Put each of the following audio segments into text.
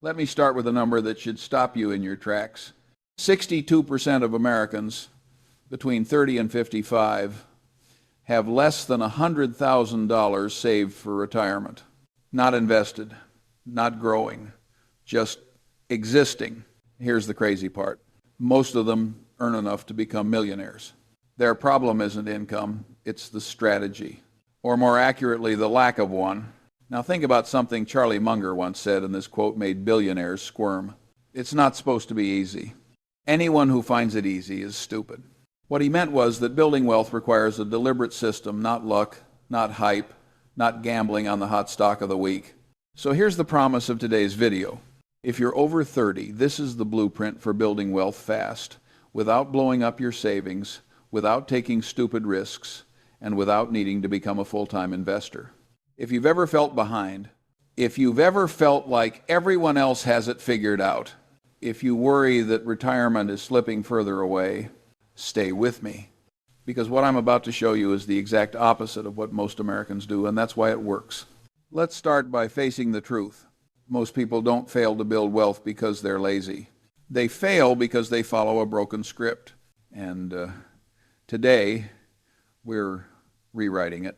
Let me start with a number that should stop you in your tracks. 62% of Americans between 30 and 55 have less than $100,000 saved for retirement. Not invested, not growing, just existing. Here's the crazy part. Most of them earn enough to become millionaires. Their problem isn't income, it's the strategy, or more accurately, the lack of one. Now think about something Charlie Munger once said, and this quote made billionaires squirm. It's not supposed to be easy. Anyone who finds it easy is stupid. What he meant was that building wealth requires a deliberate system, not luck, not hype, not gambling on the hot stock of the week. So here's the promise of today's video. If you're over 30, this is the blueprint for building wealth fast, without blowing up your savings, without taking stupid risks, and without needing to become a full-time investor. If you've ever felt behind, if you've ever felt like everyone else has it figured out, if you worry that retirement is slipping further away, stay with me. Because what I'm about to show you is the exact opposite of what most Americans do, and that's why it works. Let's start by facing the truth. Most people don't fail to build wealth because they're lazy. They fail because they follow a broken script. And today, we're rewriting it.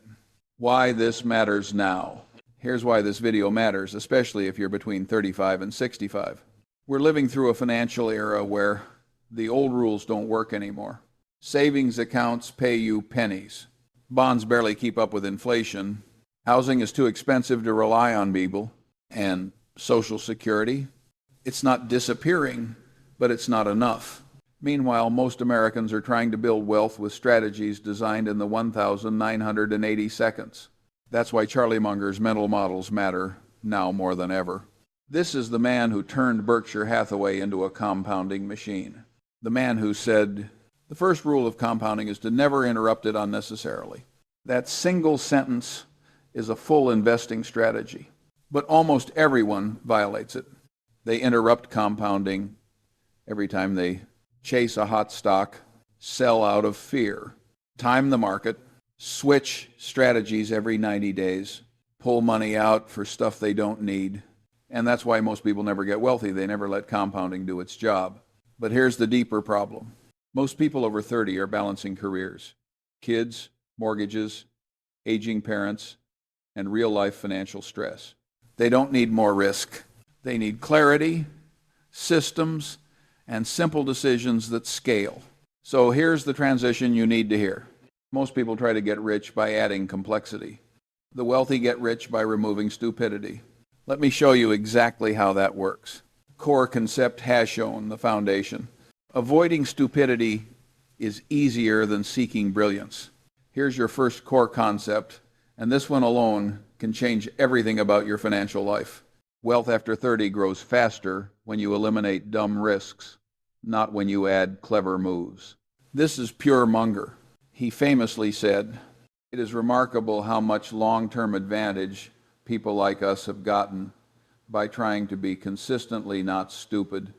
Why this matters now. Here's why this video matters, especially if you're between 35 and 65. We're living through a financial era where the old rules don't work anymore. Savings accounts pay you pennies. Bonds barely keep up with inflation. Housing is too expensive to rely on people. And Social Security, it's not disappearing, but it's not enough. Meanwhile, most Americans are trying to build wealth with strategies designed in the 1,980 seconds. That's why Charlie Munger's mental models matter now more than ever. This is the man who turned Berkshire Hathaway into a compounding machine. The man who said, the first rule of compounding is to never interrupt it unnecessarily. That single sentence is a full investing strategy. But almost everyone violates it. They interrupt compounding every time they chase a hot stock, sell out of fear, time the market, switch strategies every 90 days, pull money out for stuff they don't need. And that's why most people never get wealthy. They never let compounding do its job. But here's the deeper problem. Most people over 30 are balancing careers, kids, mortgages, aging parents, and real-life financial stress. They don't need more risk. They need clarity, systems, and simple decisions that scale. So here's the transition you need to hear. Most people try to get rich by adding complexity. The wealthy get rich by removing stupidity. Let me show you exactly how that works. Core concept has shown the foundation. Avoiding stupidity is easier than seeking brilliance. Here's your first core concept, and this one alone can change everything about your financial life. Wealth after 30 grows faster when you eliminate dumb risks, not when you add clever moves. This is pure Munger. He famously said, "It is remarkable how much long-term advantage people like us have gotten by trying to be consistently not stupid,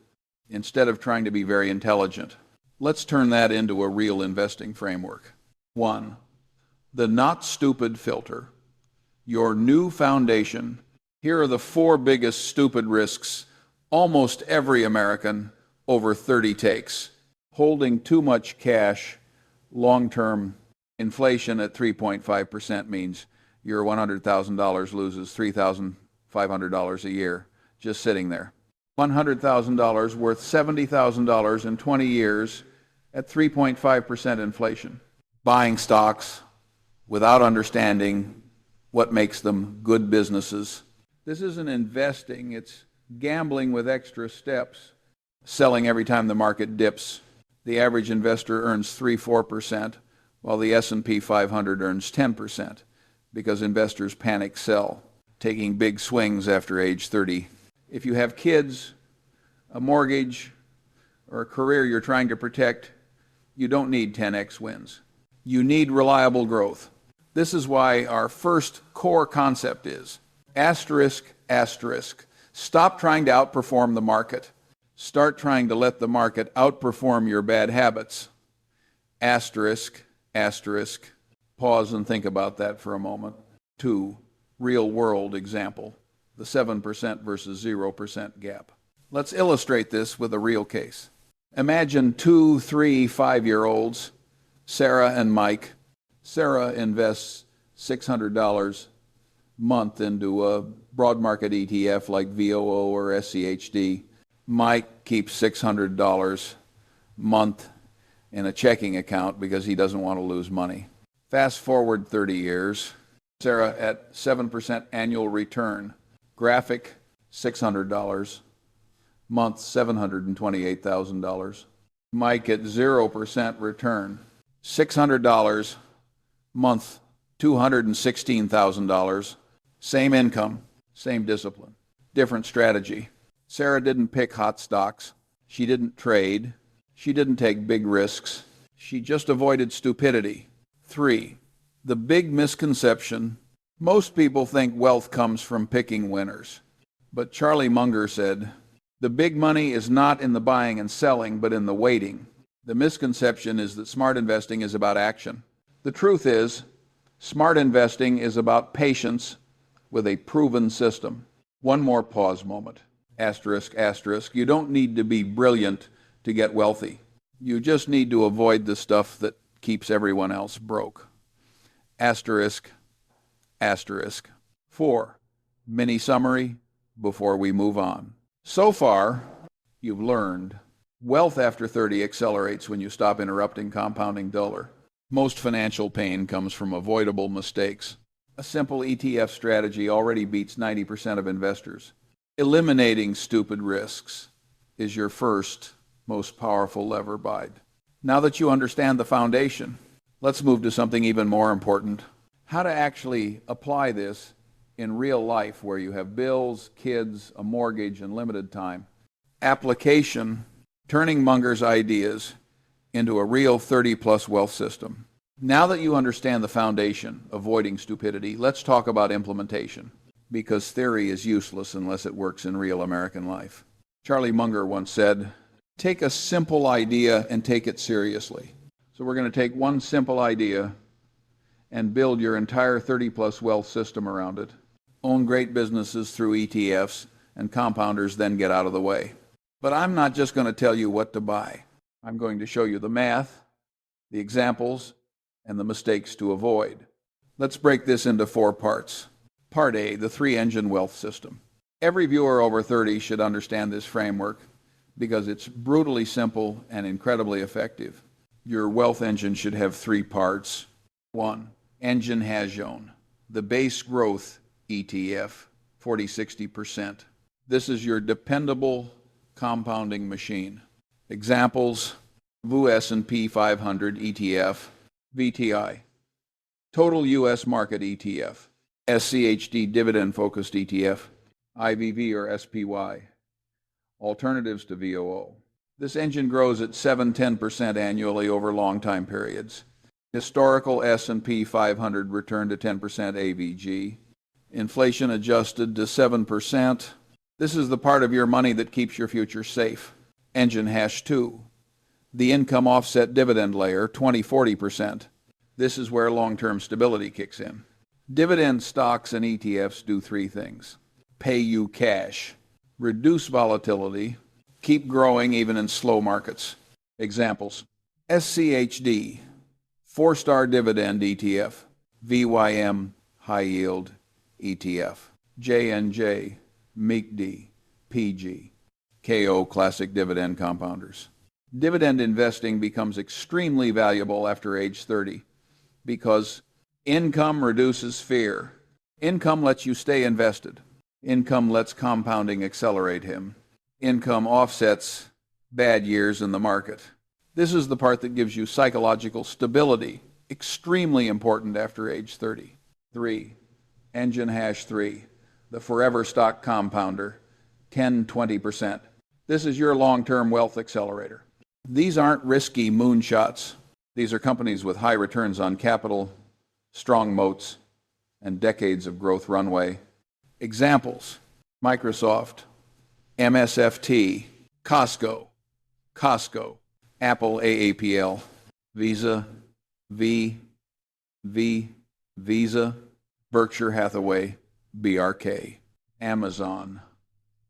instead of trying to be very intelligent." Let's turn that into a real investing framework. 1. The not stupid filter. Your new foundation. Here are the 4 biggest stupid risks almost every American over 30 takes. Holding too much cash, long-term inflation at 3.5% means your $100,000 loses $3,500 a year just sitting there. $100,000 worth $70,000 in 20 years at 3.5% inflation. Buying stocks without understanding what makes them good businesses. This isn't investing, it's gambling with extra steps. Selling every time the market dips. The average investor earns 3-4%, while the S&P 500 earns 10%, because investors panic sell, taking big swings after age 30. If you have kids, a mortgage, or a career you're trying to protect, you don't need 10x wins. You need reliable growth. This is why our first core concept is asterisk, asterisk. Stop trying to outperform the market. Start trying to let the market outperform your bad habits. Asterisk, asterisk. Pause and think about that for a moment. 2, real world example. The the 7% versus 0% gap. Let's illustrate this with a real case. Imagine 2, 3, 5-year-olds, Sarah and Mike. Sarah invests $600 a month into a broad market ETF like VOO or SCHD. Mike keeps $600 a month in a checking account because he doesn't want to lose money. Fast forward 30 years, Sarah at 7% annual return. Graphic, $600 month, $728,000. Mike at 0% return. $600 month, $216,000. Same income, same discipline, different strategy. Sarah didn't pick hot stocks. She didn't trade. She didn't take big risks. She just avoided stupidity. 3, the big misconception. Most people think wealth comes from picking winners. But Charlie Munger said, the big money is not in the buying and selling, but in the waiting. The misconception is that smart investing is about action. The truth is, smart investing is about patience with a proven system. One more pause moment. Asterisk, asterisk. You don't need to be brilliant to get wealthy. You just need to avoid the stuff that keeps everyone else broke. Asterisk, asterisk. 4, mini summary before we move on. So far, you've learned wealth after 30 accelerates when you stop interrupting compounding duller. Most financial pain comes from avoidable mistakes. A simple ETF strategy already beats 90% of investors. Eliminating stupid risks is your first, most powerful lever bide. Now that you understand the foundation, let's move to something even more important. How to actually apply this in real life where you have bills, kids, a mortgage, and limited time. Application, turning Munger's ideas into a real 30-plus wealth system. Now that you understand the foundation, avoiding stupidity, let's talk about implementation, because theory is useless unless it works in real American life. Charlie Munger once said, take a simple idea and take it seriously. So we're going to take one simple idea and build your entire 30-plus wealth system around it. Own great businesses through ETFs, and compounders then get out of the way. But I'm not just going to tell you what to buy. I'm going to show you the math, the examples, and the mistakes to avoid. Let's break this into 4 parts. Part A, the 3-engine wealth system. Every viewer over 30 should understand this framework because it's brutally simple and incredibly effective. Your wealth engine should have 3 parts. 1, engine Hajon, the base growth ETF, 40-60%. This is your dependable compounding machine. Examples, VU S&P 500 ETF, VTI, Total U.S. Market ETF, SCHD Dividend-Focused ETF, IVV or SPY, alternatives to VOO. This engine grows at 7-10% annually over long time periods. Historical S&P 500 return to 10% AVG. Inflation adjusted to 7%. This is the part of your money that keeps your future safe. Engine #2. The income offset dividend layer, 20-40%. This is where long-term stability kicks in. Dividend stocks and ETFs do 3 things. Pay you cash, reduce volatility, keep growing even in slow markets. Examples, SCHD, 4-star dividend ETF, VYM, high yield ETF, JNJ, MEECD, PG, KO, classic dividend compounders. Dividend investing becomes extremely valuable after age 30 because income reduces fear. Income lets you stay invested. Income lets compounding accelerate him. Income offsets bad years in the market. This is the part that gives you psychological stability, extremely important after age 30. 3, engine #3, the forever stock compounder, 10-20%. This is your long-term wealth accelerator. These aren't risky moonshots. These are companies with high returns on capital, strong moats, and decades of growth runway. Examples, Microsoft, MSFT, Costco, Apple AAPL, Visa, Visa, Berkshire Hathaway, BRK. Amazon,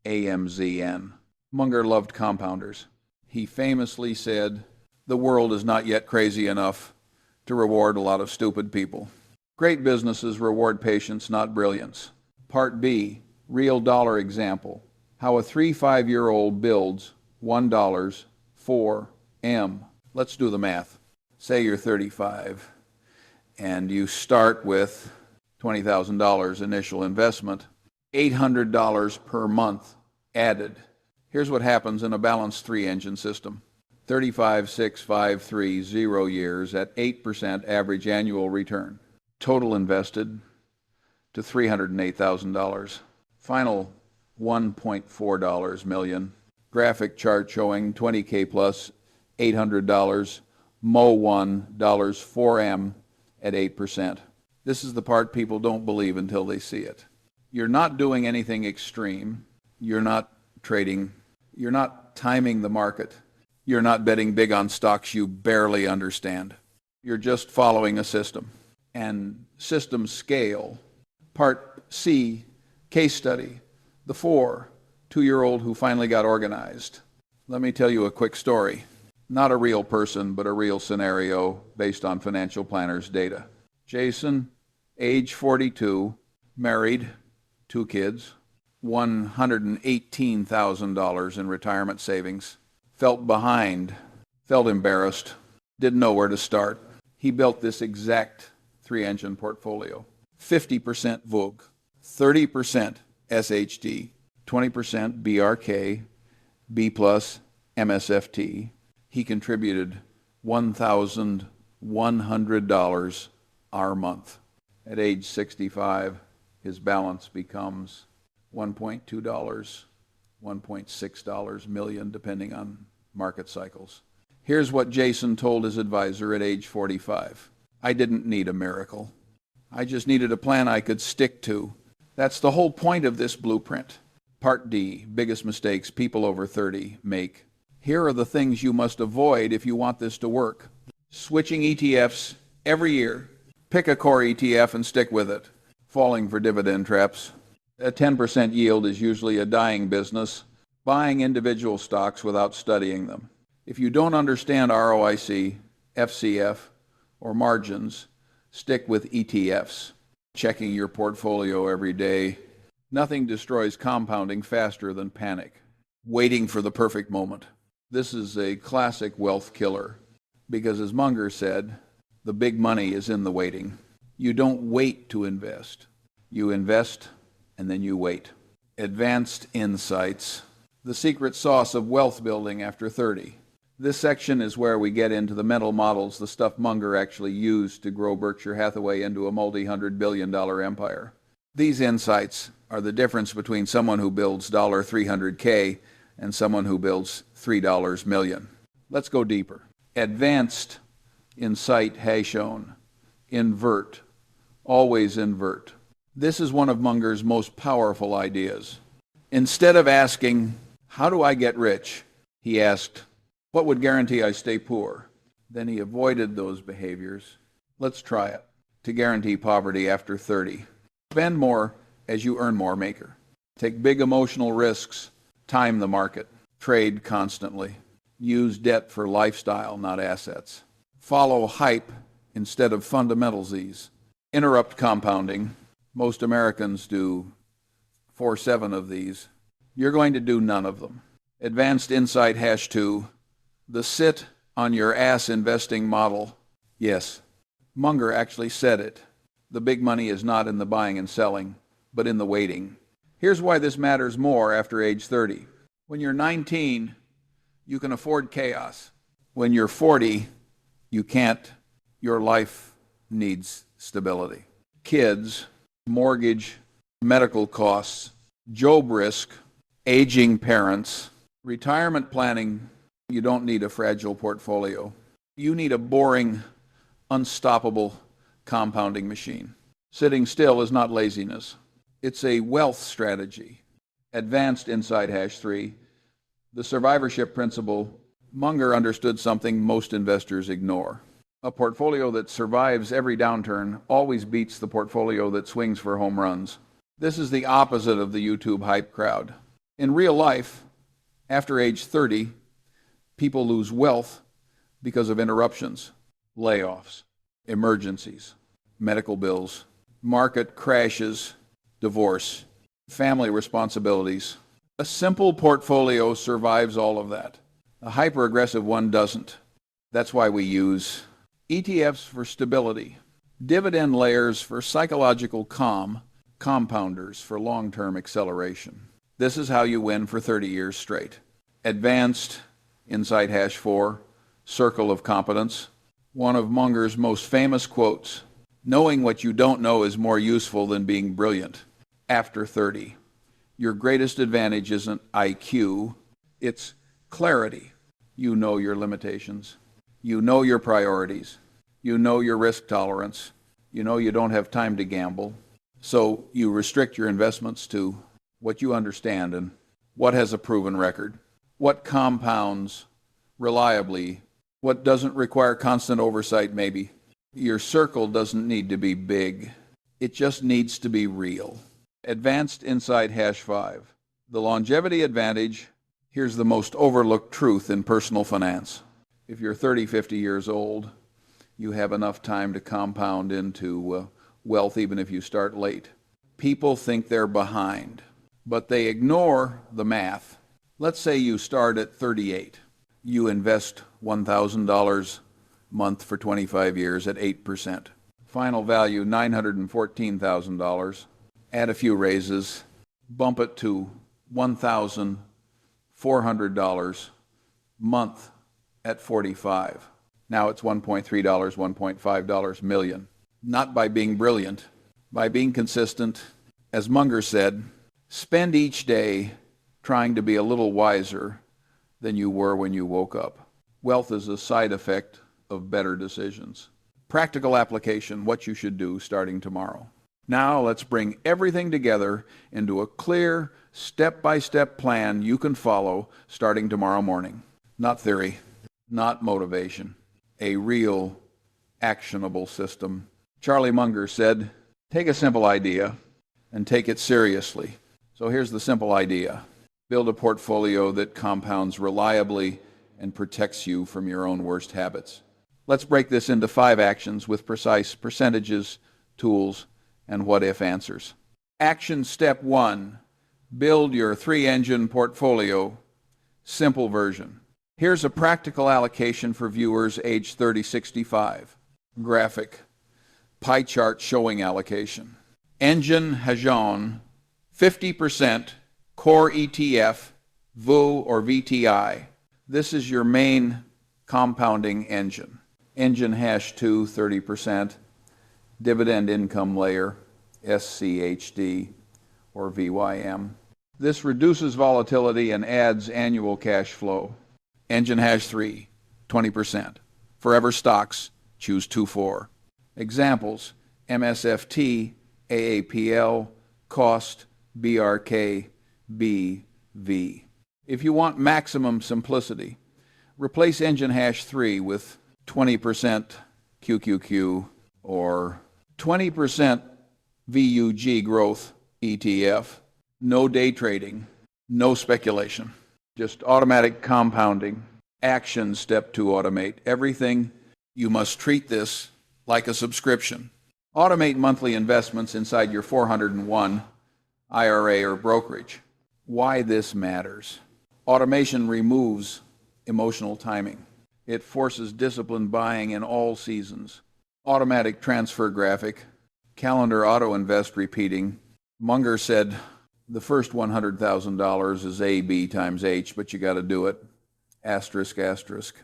AMZN. Munger loved compounders. He famously said, "The world is not yet crazy enough to reward a lot of stupid people." Great businesses reward patience, not brilliance. Part B, real dollar example. How a 5-year-old builds $1 4 M. Let's do the math. Say you're 35 and you start with $20,000 initial investment, $800 per month added. Here's what happens in a balanced 3-engine system. 35, 6, 5, 3, 0 years at 8% average annual return. Total invested to $308,000. Final $1.4 million. Graphic chart showing 20K plus $800, Mo $1, 4M at 8%. This is the part people don't believe until they see it. You're not doing anything extreme. You're not trading. You're not timing the market. You're not betting big on stocks you barely understand. You're just following a system. And systems scale. Part C, case study. The 2-year-old who finally got organized. Let me tell you a quick story. Not a real person, but a real scenario based on financial planners' data. Jason, age 42, married, 2 kids, $118,000 in retirement savings, felt behind, felt embarrassed, didn't know where to start. He built this exact 3-engine portfolio. 50% VUG, 30% SHD, 20% BRK, B plus, MSFT. He contributed $1,100 our month. At age 65, his balance becomes $1.2, $1.6 million, depending on market cycles. Here's what Jason told his advisor at age 45. I didn't need a miracle. I just needed a plan I could stick to. That's the whole point of this blueprint. Part D, biggest mistakes people over 30 make. Here are the things you must avoid if you want this to work. Switching ETFs every year. Pick a core ETF and stick with it. Falling for dividend traps. A 10% yield is usually a dying business. Buying individual stocks without studying them. If you don't understand ROIC, FCF, or margins, stick with ETFs. Checking your portfolio every day. Nothing destroys compounding faster than panic. Waiting for the perfect moment. This is a classic wealth killer because, as Munger said, the big money is in the waiting. You don't wait to invest. You invest and then you wait. Advanced insights. The secret sauce of wealth building after 30. This section is where we get into the mental models, the stuff Munger actually used to grow Berkshire Hathaway into a multi-hundred-billion-dollar empire. These insights are the difference between someone who builds $300K and someone who builds $3 million. Let's go deeper. Advanced insight has shown. Invert. Always invert. This is one of Munger's most powerful ideas. Instead of asking, how do I get rich? He asked, what would guarantee I stay poor? Then he avoided those behaviors. Let's try it. To guarantee poverty after 30. Spend more as you earn more maker. Take big emotional risks. Time the market. Trade constantly. Use debt for lifestyle, not assets. Follow hype instead of fundamentalsies. Interrupt compounding. Most Americans do 4-7 of these. You're going to do none of them. Advanced insight #2. The sit on your ass investing model. Yes, Munger actually said it. The big money is not in the buying and selling, but in the waiting. Here's why this matters more after age 30. When you're 19, you can afford chaos. When you're 40, you can't. Your life needs stability. Kids, mortgage, medical costs, job risk, aging parents, retirement planning. You don't need a fragile portfolio. You need a boring, unstoppable compounding machine. Sitting still is not laziness. It's a wealth strategy. Advanced insight #3. The survivorship principle. Munger understood something most investors ignore. A portfolio that survives every downturn always beats the portfolio that swings for home runs. This is the opposite of the YouTube hype crowd. In real life, after age 30, people lose wealth because of interruptions, layoffs, emergencies, medical bills, market crashes, divorce, family responsibilities. A simple portfolio survives all of that. A hyper-aggressive one doesn't. That's why we use ETFs for stability, dividend layers for psychological calm, compounders for long-term acceleration. This is how you win for 30 years straight. Advanced Insight Hash 4, Circle of Competence. One of Munger's most famous quotes, knowing what you don't know is more useful than being brilliant. After 30, your greatest advantage isn't IQ, it's clarity. You know your limitations. You know your priorities. You know your risk tolerance. You know you don't have time to gamble. So you restrict your investments to what you understand and what has a proven record, what compounds reliably, what doesn't require constant oversight maybe. Your circle doesn't need to be big. It just needs to be real. Advanced Insight Hash 5. The longevity advantage. Here's the most overlooked truth in personal finance. If you're 30, 50 years old, you have enough time to compound into wealth even if you start late. People think they're behind, but they ignore the math. Let's say you start at 38. You invest $1,000 a month for 25 years at 8%. Final value $914,000. Add a few raises, bump it to $1,400 a month at 45. Now it's $1.3, $1.5 million. Not by being brilliant, by being consistent. As Munger said, spend each day trying to be a little wiser than you were when you woke up. Wealth is a side effect of better decisions. Practical application, what you should do starting tomorrow. Now let's bring everything together into a clear, step-by-step plan you can follow starting tomorrow morning. Not theory, not motivation, a real, actionable system. Charlie Munger said, take a simple idea and take it seriously. So here's the simple idea. Build a portfolio that compounds reliably and protects you from your own worst habits. Let's break this into 5 actions with precise percentages, tools, and what-if answers. Action step 1, build your 3-engine portfolio, simple version. Here's a practical allocation for viewers age 30-65. Graphic, pie chart showing allocation. Engine Hajon, 50% core ETF, VU or VTI. This is your main compounding engine. Engine Hash 2, 30%. Dividend income layer, SCHD or VYM. This reduces volatility and adds annual cash flow. Engine Hash 3, 20%. Forever stocks, choose 2-4. Examples, MSFT, AAPL, Cost, BRK, BV. If you want maximum simplicity, replace Engine Hash 3 with 20% QQQ or 20% VUG growth ETF. No day trading, no speculation, just automatic compounding. Action step 2, automate everything. You must treat this like a subscription. Automate monthly investments inside your 401 IRA or brokerage. Why this matters. Automation removes emotional timing. It forces disciplined buying in all seasons. Automatic transfer graphic, calendar auto invest repeating. Munger said the first $100,000 is AB times H, but you got to do it. Asterisk, asterisk.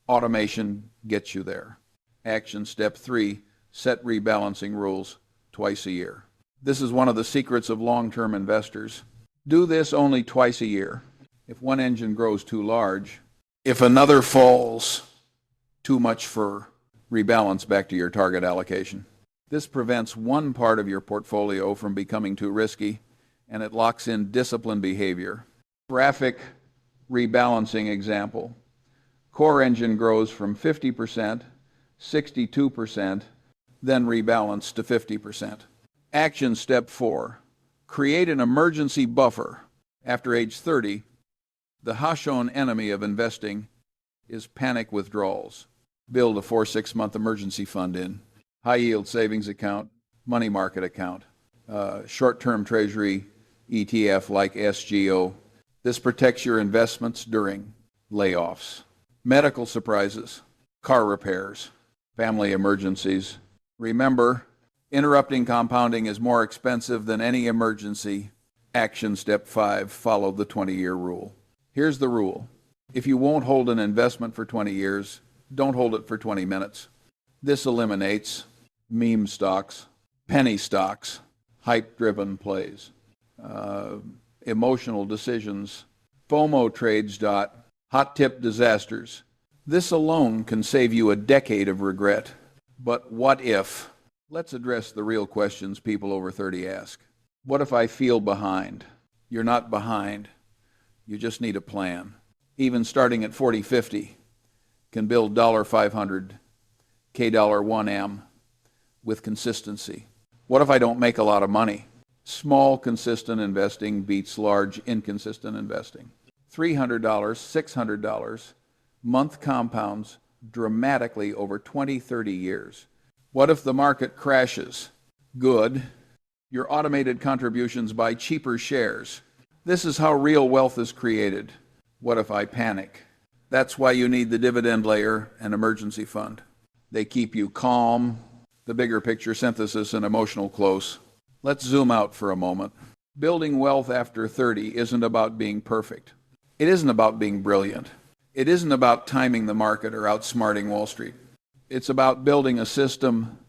Automation gets you there. Action step 3, set rebalancing rules twice a year. This is one of the secrets of long-term investors. Do this only twice a year. If one engine grows too large, if another falls, too much fur, rebalance back to your target allocation. This prevents one part of your portfolio from becoming too risky, and it locks in disciplined behavior. Graphic rebalancing example. Core engine grows from 50%, 62%, then rebalance to 50%. Action step 4, Create an emergency buffer. After age 30, the Hashon enemy of investing is panic withdrawals. Build a 4-6 month emergency fund in high yield savings account, money market account, short-term treasury ETF like SGO. This protects your investments during layoffs, medical surprises, car repairs, family emergencies. Remember, interrupting compounding is more expensive than any emergency. Action step 5, follow the 20-year rule. Here's the rule. If you won't hold an investment for 20 years, don't hold it for 20 minutes. This eliminates meme stocks, penny stocks, hype-driven plays, emotional decisions, FOMO trades. Hot tip disasters. This alone can save you a decade of regret. But what if? Let's address the real questions people over 30 ask. What if I feel behind? You're not behind. You just need a plan. Even starting at 40-50 can build $500, K$1M with consistency. What if I don't make a lot of money? Small, consistent investing beats large, inconsistent investing. $300, $600, month compounds dramatically over 20, 30 years. What if the market crashes? Good. Your automated contributions buy cheaper shares. This is how real wealth is created. What if I panic? That's why you need the dividend layer and emergency fund. They keep you calm, the bigger picture synthesis and emotional close. Let's zoom out for a moment. Building wealth after 30 isn't about being perfect. It isn't about being brilliant. It isn't about timing the market or outsmarting Wall Street. It's about building a system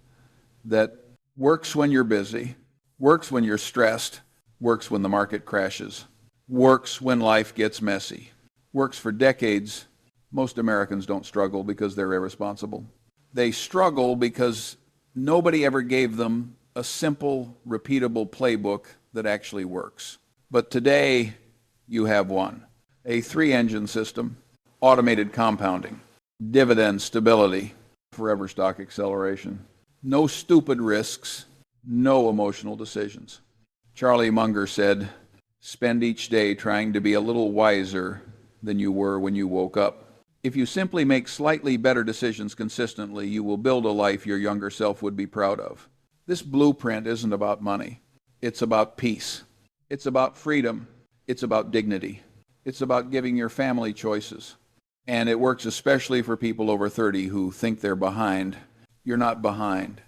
that works when you're busy, works when you're stressed, works when the market crashes, works when life gets messy, works for decades. Most Americans don't struggle because they're irresponsible. They struggle because nobody ever gave them a simple, repeatable playbook that actually works. But today, you have one. A 3-engine system, automated compounding, dividend stability, forever stock acceleration, no stupid risks, no emotional decisions. Charlie Munger said, spend each day trying to be a little wiser than you were when you woke up. If you simply make slightly better decisions consistently, you will build a life your younger self would be proud of. This blueprint isn't about money. It's about peace. It's about freedom. It's about dignity. It's about giving your family choices. And it works especially for people over 30 who think they're behind. You're not behind.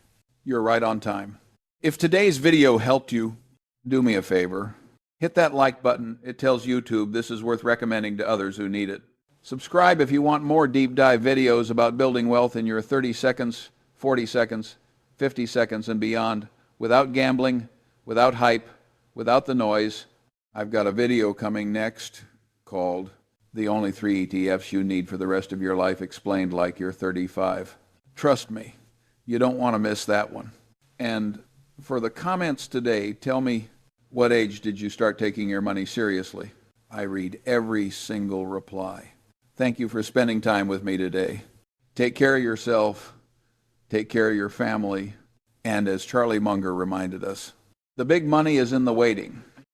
You're right on time. If today's video helped you, do me a favor. Hit that like button. It tells YouTube this is worth recommending to others who need it. Subscribe if you want more deep dive videos about building wealth in your 30 seconds, 40 seconds, 50 seconds and beyond, without gambling, without hype, without the noise. I've got a video coming next called The Only 3 ETFs You Need for the Rest of Your Life Explained Like You're 35. Trust me, you don't want to miss that one. And for the comments today, tell me, what age did you start taking your money seriously? I read every single reply. Thank you for spending time with me today. Take care of yourself, take care of your family, and as Charlie Munger reminded us, the big money is in the waiting.